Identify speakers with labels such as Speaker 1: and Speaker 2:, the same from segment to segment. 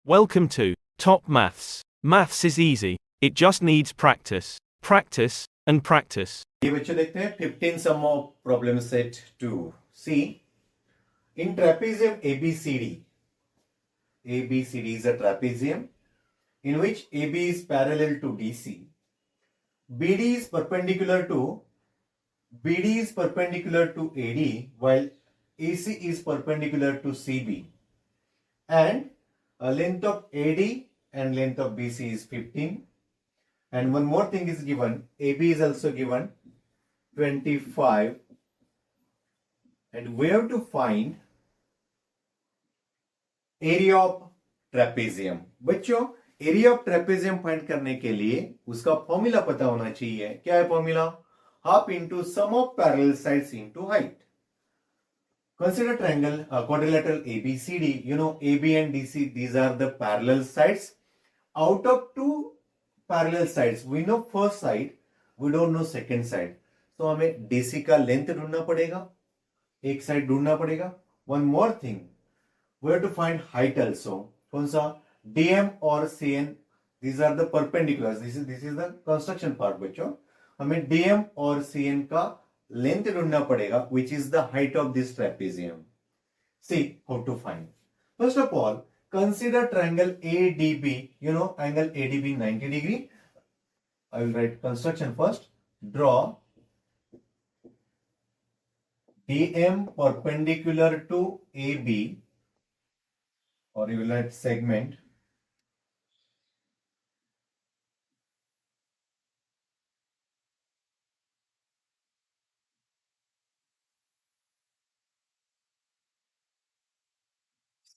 Speaker 1: Welcome to Top Maths. Maths is easy. It just needs practice. Practice and practice.
Speaker 2: ये बच्चों देखते हैं 15 sum of problem set 2. See, in trapezium ABCD is a trapezium in which AB is parallel to DC. BD is perpendicular to AD while AC is perpendicular to CB. And length of AD and length of BC is 15. And one more thing is given. AB is also given 25. And we have to find area of trapezium. बच्चों, area of trapezium find करने के लिए उसका formula पता होना चाहिए. क्या है formula? Half into sum of parallel sides into height. Consider triangle quadrilateral ABCD. You know AB and DC, these are the parallel sides. Out of two parallel sides, we know first side, we don't know second side. So हमें DC का length ढूंढना पड़ेगा, एक side ढूंढना पड़ेगा. One more thing, we have to find height also. कौन सा? DM और CN, these are the perpendiculars. This is the construction part बच्चों. हमें DM और CN का लेंथ ढूंढना पड़ेगा, which is the height of this trapezium. See how to find. First of all, consider triangle ADB. You know angle ADB 90 degree. I will write construction first. Draw DM perpendicular to AB, or you will write segment.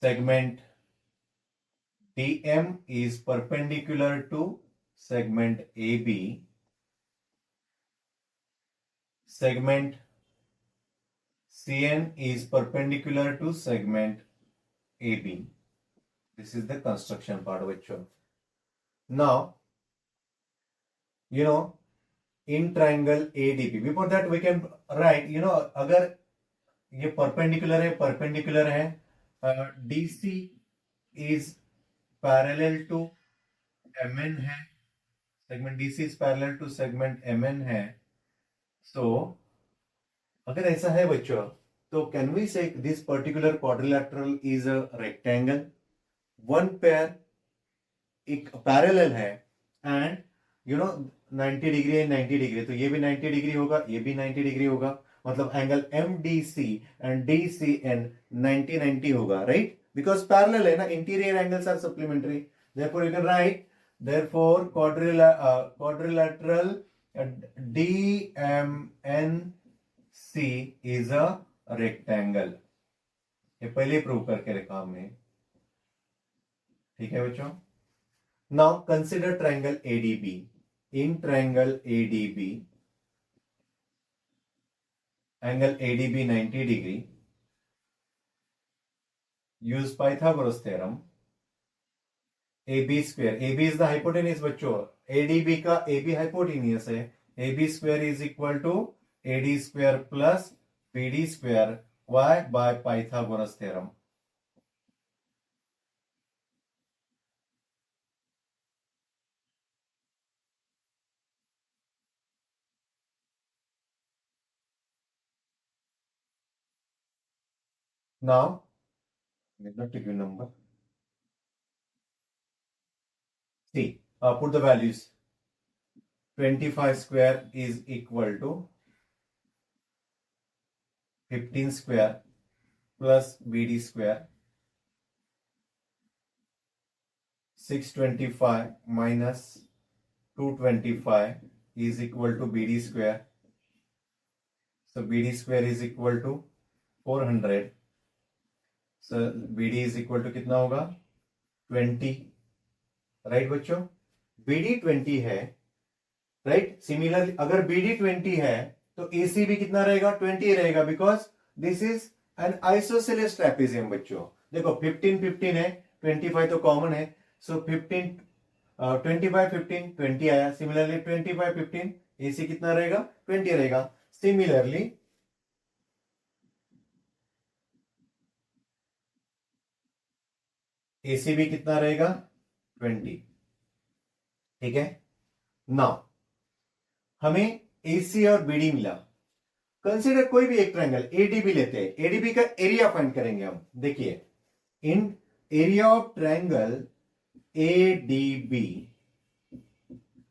Speaker 2: Segment DM is perpendicular to segment AB. Segment CN is perpendicular to segment AB. This is the construction part of it. Now, you know, in triangle ADB, before that we can write, you know, अगर ये perpendicular है, DC is parallel to MN है, segment DC is parallel to segment MN है. So अगर ऐसा है बच्चों, तो can we say this particular quadrilateral is a rectangle? One pair एक parallel है and you know 90 डिग्री है 90 डिग्री, तो ये भी 90 डिग्री होगा, ये भी 90 डिग्री होगा. मतलब एंगल MDC एंड DCN 90 होगा, राइट? बिकॉज पैरेलल है ना, interior angles are supplementary. Therefore you can write, therefore quadrilateral DMNC is a rectangle. ये पहले प्रूव करके रखा हमने. ठीक है बच्चों. Now consider triangle ADB. In triangle ADB, angle ADB 90 degree. Use Pythagoras theorem. AB square. AB is the hypotenuse बच्चों. ADB का AB hypotenuse है. AB square is equal to AD square plus BD square. Why? By Pythagoras theorem. Now, I will not give you number. See, put the values. 25 square is equal to 15 square plus BD square. 625 minus 225 is equal to BD square. So BD square is equal to 400. So BD is equal to कितना होगा? 20. Right बच्चों? BD 20 है, right? Similarly अगर BD 20 है तो AC भी कितना रहेगा? 20 रहेगा, because this is an isosceles trapezium. बच्चों देखो 15 15 है, 25 तो कॉमन है. सो 15 25 15 20 आया. सिमिलरली 25 15 AC कितना रहेगा? 20 रहेगा. सिमिलरली ACB कितना रहेगा 20। ठीक है, नाउ हमें AC और BD मिला। कंसीडर कोई भी एक ट्रायंगल ADB लेते हैं, ADB का एरिया फाइंड करेंगे हम। देखिए, in area of triangle ADB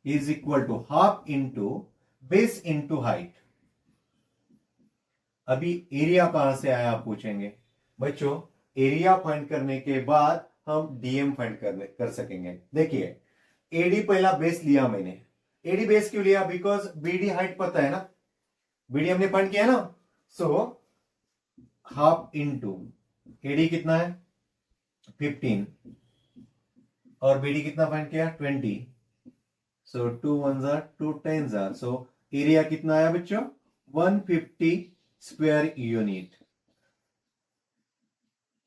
Speaker 2: is equal to half into base into height. अभी एरिया कहां से आया आप पूछेंगे। बच्चों, एरिया फाइंड करने के बाद हम डीएम फाइंड कर सकेंगे। देखिए, एडी पहला बेस लिया मैंने। एडी बेस क्यों लिया? बिकॉज बीडी हाइट पता है ना, बीडी हमने फाइंड किया ना। सो हाफ इंटू एडी कितना है 15 और बीडी कितना फाइंड किया 20। सो 2 1 2 10 सो एरिया कितना आया बच्चों 150 स्क्वायर यूनिट।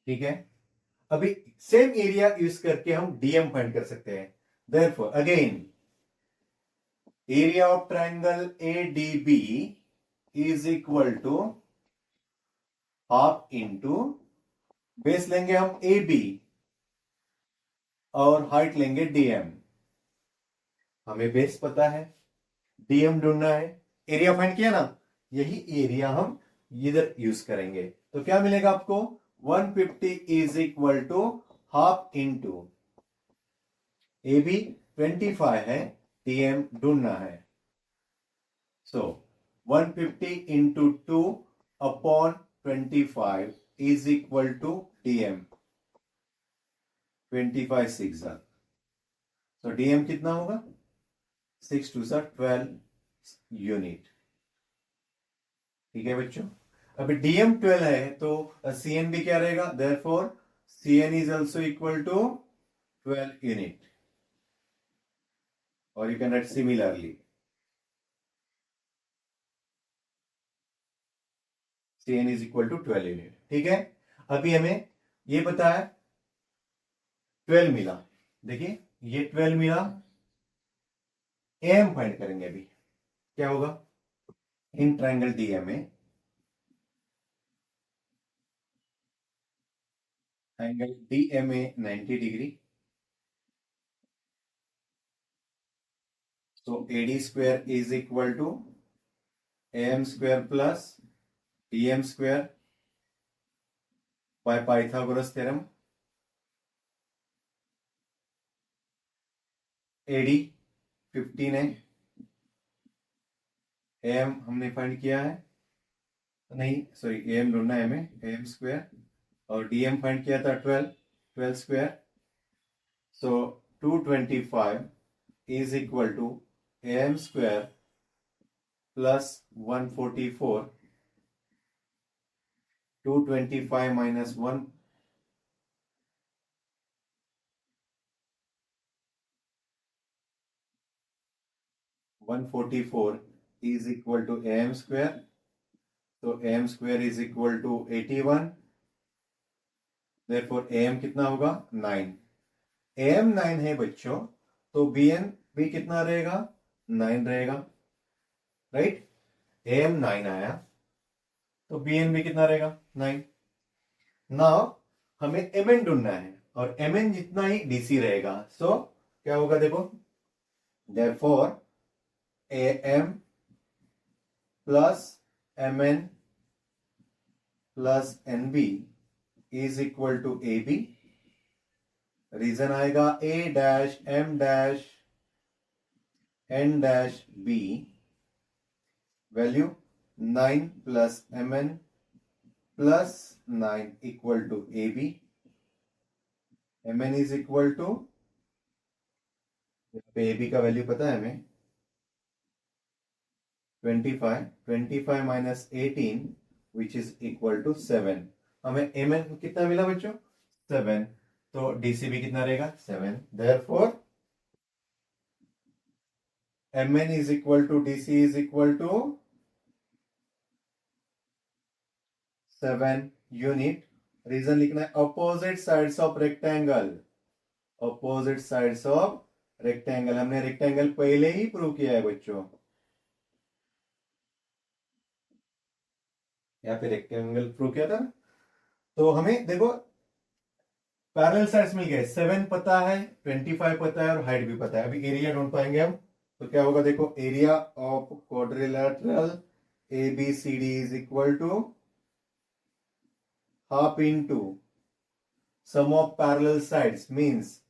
Speaker 2: ठीक है, अभी सेम एरिया यूज करके हम डीएम फाइंड कर सकते हैं। Therefore again area of triangle ADB is equal to half into base लेंगे हम ए बी और हाइट लेंगे डीएम। हमें बेस पता है, डीएम ढूंढना है, एरिया फाइंड किया ना, यही एरिया हम इधर यूज करेंगे। तो क्या मिलेगा आपको 150 is equal to half into A B 25 है, डीएम ढूंढना है। So 150 into 2 upon 25 is equal to DM 25 6 तो डीएम कितना होगा 6 2 12 यूनिट। ठीक है बच्चों, अभी डीएम 12 है तो सीएन भी क्या रहेगा, therefore CN is also equal to 12 unit और you can write similarly CN is equal to 12 unit. ठीक है, अभी हमें ये पता है 12 मिला। देखिए, ये 12 मिला, एम फाइंड करेंगे। अभी क्या होगा इन ट्रायंगल डीएम में angle DMA 90 degree, so AD square is equal to AM square plus DM square by Pythagoras theorem। AD 15 है, AM हमने फाइंड किया है, नहीं सॉरी AM ढूंढना है हमें, AM स्क्वायर और DM फाइंड किया था 12 square. So 225 is equal to AM square plus 144, 225 minus 1 144 is equal to AM square, तो AM square is equal to 81, therefore AM कितना होगा 9। AM 9 है बच्चों, तो BN भी कितना रहेगा 9 रहेगा, राइट। AM 9 आया तो BN भी कितना रहेगा 9। नाउ हमें MN ढूंढना है और MN जितना ही DC रहेगा। सो क्या होगा देखो, therefore AM plus MN plus NB is equal to AB। Reason आएगा A dash M dash N dash B, value 9 plus MN plus 9 equal to AB। MN is equal to, AB का value पता है हमें 25 minus 18 which is equal to 7। हमें MN कितना मिला बच्चों 7, तो DC भी कितना रहेगा 7। Therefore MN is equal to DC is equal to 7 unit. Reason लिखना है opposite sides of rectangle, opposite sides of rectangle. हमने रेक्टेंगल पहले ही प्रूव किया है बच्चों, यहाँ पे रेक्टेंगल प्रूव किया था ना। तो हमें देखो पैरेलल साइड्स मिल गए, 7 पता है, 25 पता है और हाइट भी पता है। अभी एरिया ढूंढ पाएंगे हम, तो क्या होगा देखो, area of quadrilateral ABCD is equal to half into sum of parallel sides means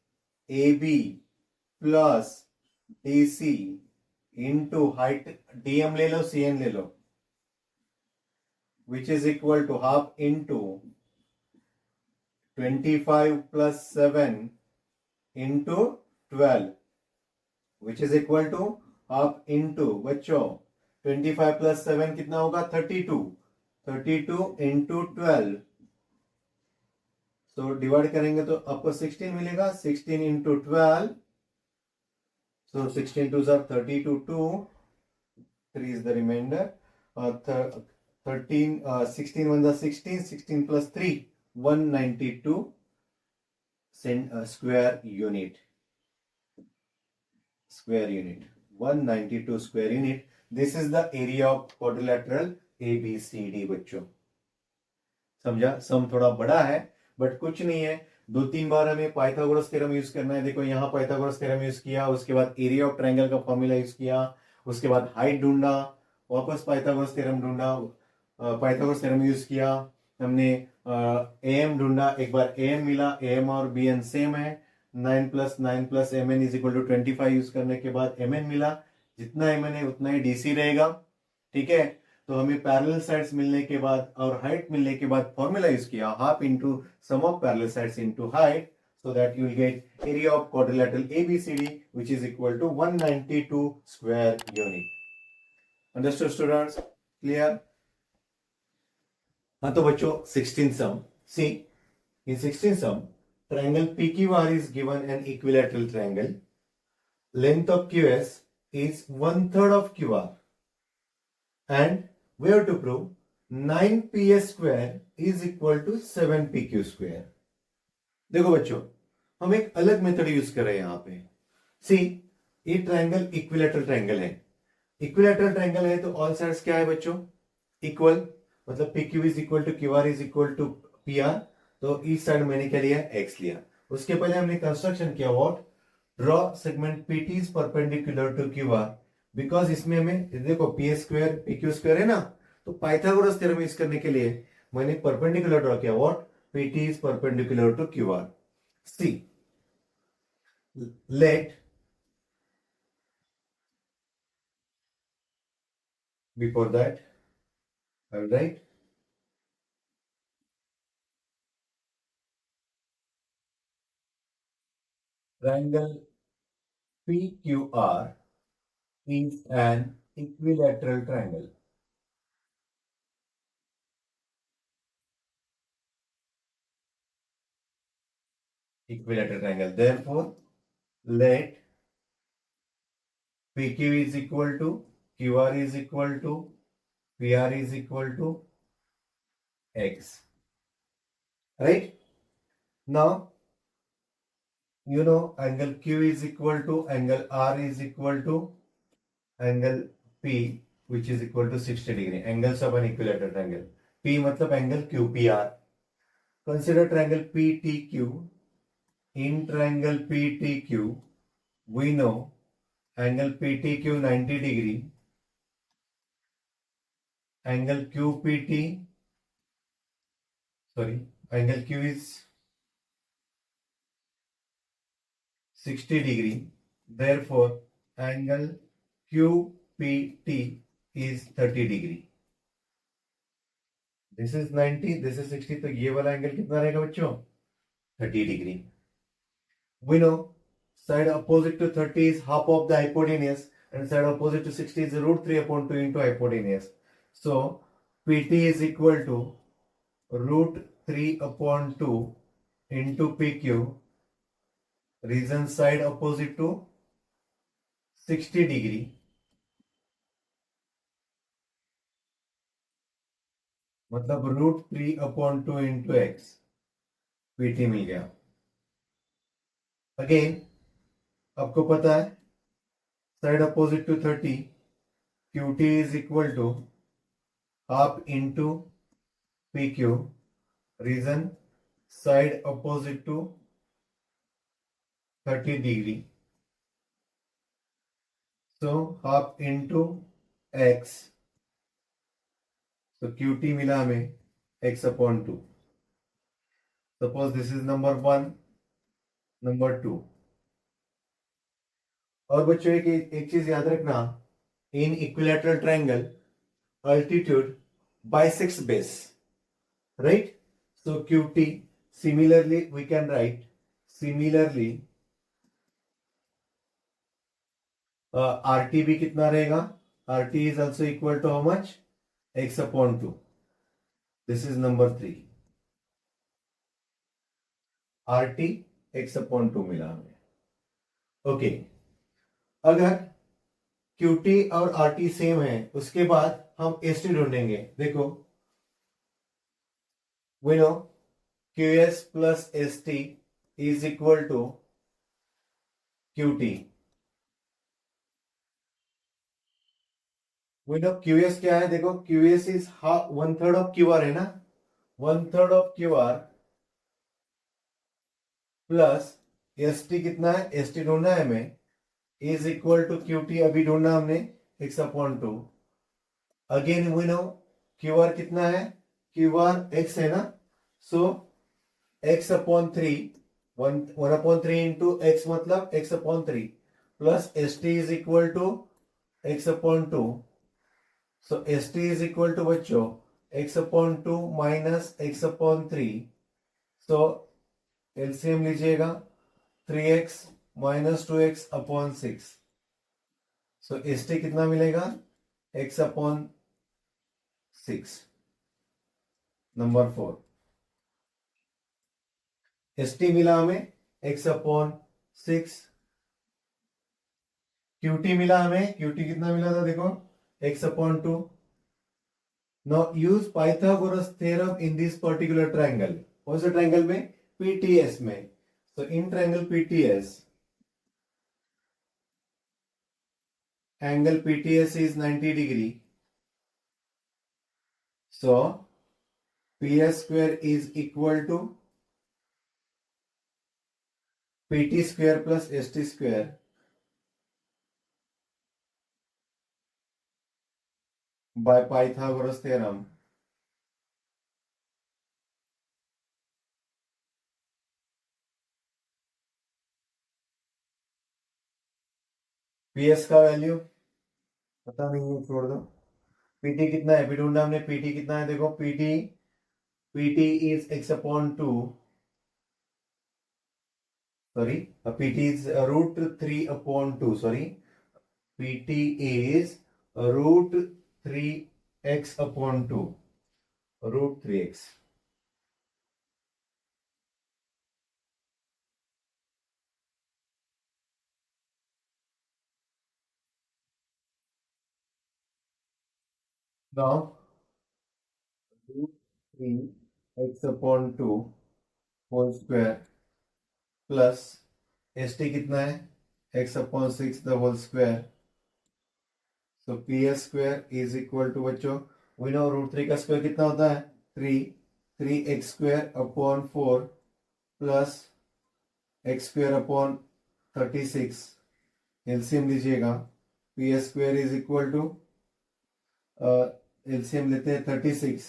Speaker 2: AB plus DC into height, DM ले लो CN ले लो, which is equal to half into 25 plus 7 into 12, which is equal to half into, बच्चों 25 plus 7 कितना होगा, 32, 32 into 12, तो divide करेंगे तो आपको 16 मिलेगा, 16 into 12, so 16 2s are 32, 2, 3 is the remainder, 13, 16 1s are 16, 16 plus 3, 192 square unit. Square unit, 192 square unit. This is the area of quadrilateral ABCD बच्चों, समझा? सम थोड़ा बड़ा है बट कुछ नहीं है, 2-3 बार हमें पाइथागोरस थ्योरम यूज करना है। देखो यहाँ पाइथागोरस थ्योरम यूज किया, उसके बाद एरिया ऑफ ट्रायंगल का फॉर्मूला यूज किया, उसके बाद हाइट ढूंढा, वापस पाइथागोरस थ्योरम ढूंढा, पाइथागोरस थ्योरम यूज किया, हमने AM ढूंढा, एक बार AM मिला, AM और BN सेम है, 9 + 9 + MN is equal to 25 use करने के बाद MN मिला, जितना MN है उतना ही DC रहेगा, ठीक है। तो हमें पैरेलल साइड्स मिलने के बाद और हाइट मिलने के बाद फॉर्मूला यूज किया, half into sum of parallel sides into height, so that you will get area of quadrilateral ABCD which is equal to 192 square unit. Understood students? Clear? हाँ तो बच्चों 16th sum, see in 16th sum triangle PQR is given an equilateral triangle, length of QS is 1/3 of QR and we have to prove 9PS square is equal to 7PQ square. देखो बच्चों हम एक अलग method use कर रहे हैं यहाँ पे, सी ये ट्रायंगल इक्विलैटरल ट्रायंगल है, इक्विलैटरल ट्रायंगल है तो ऑल साइड्स क्या है बच्चों, इक्वल, मतलब PQ is equal to QR is equal to PR, तो इस साइड मैंने क्या लिया, X लिया। उसके पहले हमने कंस्ट्रक्शन किया, what, draw segment PT is perpendicular to QR, because इसमें हमें देखो PS² PQ स्क्वायर है ना, तो पाइथागोरस थ्योरम यूज करने के लिए मैंने परपेंडिकुलर ड्रॉ किया, what, PT is perpendicular to QR. See, let before that I will write triangle PQR is an equilateral triangle. Equilateral triangle. Therefore, let PQ is equal to QR is equal to PR is equal to X. Right? Now, you know angle Q is equal to angle R is equal to angle P which is equal to 60 degree. Angles of an equilateral triangle. P मतलब angle QPR. Consider triangle PTQ. In triangle PTQ, we know angle PTQ 90 degree, angle QPT, angle Q is 60 degree. Therefore, angle QPT is 30 degree. This is 90, this is 60, तो ये वाला angle कितना रहेगा बच्चों, 30 degree. We know side opposite to 30 is half of the hypotenuse and side opposite to 60 is √3/2 into hypotenuse. So PT is equal to √3/2 into PQ, region side opposite to 60 degree, मतलब √3/2 into X, PT मिल गया। Again आपको पता है side opposite to 30, QT is equal to half into PQ, reason side opposite to 30 degree, so half into x, so QT मिला हमें x upon 2. Suppose this is number 1, number 2. और बच्चों एक चीज याद रखना, in equilateral triangle altitude bisects base, right? So QT, similarly we can write, similarly RT भी कितना रहेगा, RT is also equal to how much, x upon 2. This is number 3. RT x upon 2 मिला हमें. ओके, अगर QT और RT same है, उसके बाद हम ST ढूंढेंगे. देखो, we know QS plus ST is equal to QT. We know QS क्या है, देखो QS is 1/3 of QR है ना, 1/3 of QR प्लस ST कितना है, ST ढूंढना है हमें, इज इक्वल टू QT अभी ढूंढना हमने, x upon 2. Again we know QR कितना है, QR x है ना, so x upon 3, 1/3 into x मतलब x upon 3 plus ST is equal to x upon 2. So ST is equal to बच्चों x upon 2 minus x upon 3. So LCM लीजिएगा, 3x minus 2x upon 6. सो ST कितना मिलेगा, x upon 6. Number 4. ST मिला हमें x upon 6. QT मिला हमें, QT कितना मिला था देखो, x upon 2. Now use Pythagoras theorem in this particular triangle. कौन से ट्रायंगल में, PTS में. So in triangle PTS, angle PTS is 90 degree. So PS square is equal to PT square plus ST square by Pythagoras theorem. PS का value पता नहीं है, छोड़ दो. PT कितना है, अभी ढूंढना हमने, PT कितना है देखो, PT is x upon 2, sorry, PT is root 3 upon 2, sorry, PT is root 3x upon 2, root 3x. Now root 3x upon 2 whole square plus ST कितना है, x upon 6 the whole square. So PS square is equal to बच्चों, we know root 3 का square कितना होता है, 3x square upon 4 plus x square upon 36. LCM लीजिएगा, PS square is equal to LCM लेते हैं 36,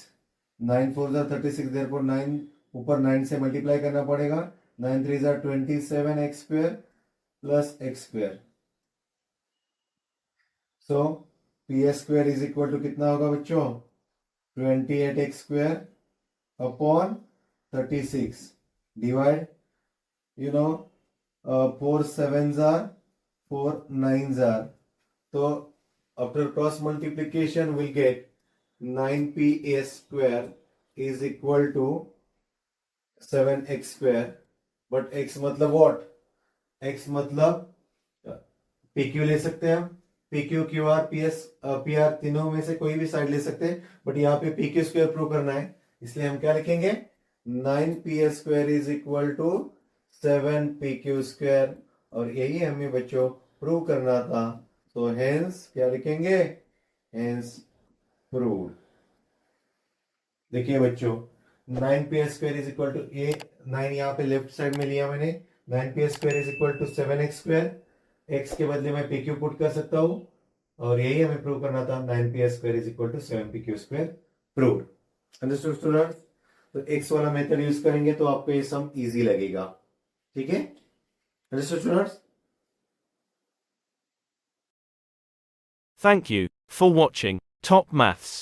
Speaker 2: 9 4 36, therefore 9 ऊपर 9 से मल्टीप्लाई करना पड़ेगा, 9 3 27 x square plus x square. So PS square is equal to कितना होगा बच्चों, 28x square upon 36 divide, you know, 4 7s are 4 9s are, so after cross multiplication we'll get 9PS square is equal to 7x square. but x मतलब what, x मतलब PQ ले सकते हैं हम, PQ QR PS PR तीनों में से कोई भी साइड ले सकते हैं, बट यहाँ पे PQ स्क्वायर प्रूव करना है, इसलिए हम क्या लिखेंगे, 9PS square is equal to 7PQ square, और यही हमें बच्चों प्रूव करना था. तो हेंस क्या लिखेंगे, हेंस प्रूव. देखिए बच्चों, 9PS square is equal to, ये 9 यहाँ पे लेफ्ट साइड में लिया मैंने, 9p square is equal to 7x square. x के बदले मैं pq पुट कर सकता हूं और यही हमें प्रूव करना था। 9p square is equal to 7pq square proved. Understood students? तो x वाला मेथड यूज करेंगे तो आपको ये सम इजी लगेगा। ठीक है, understood students?
Speaker 1: Thank you for watching Top Maths.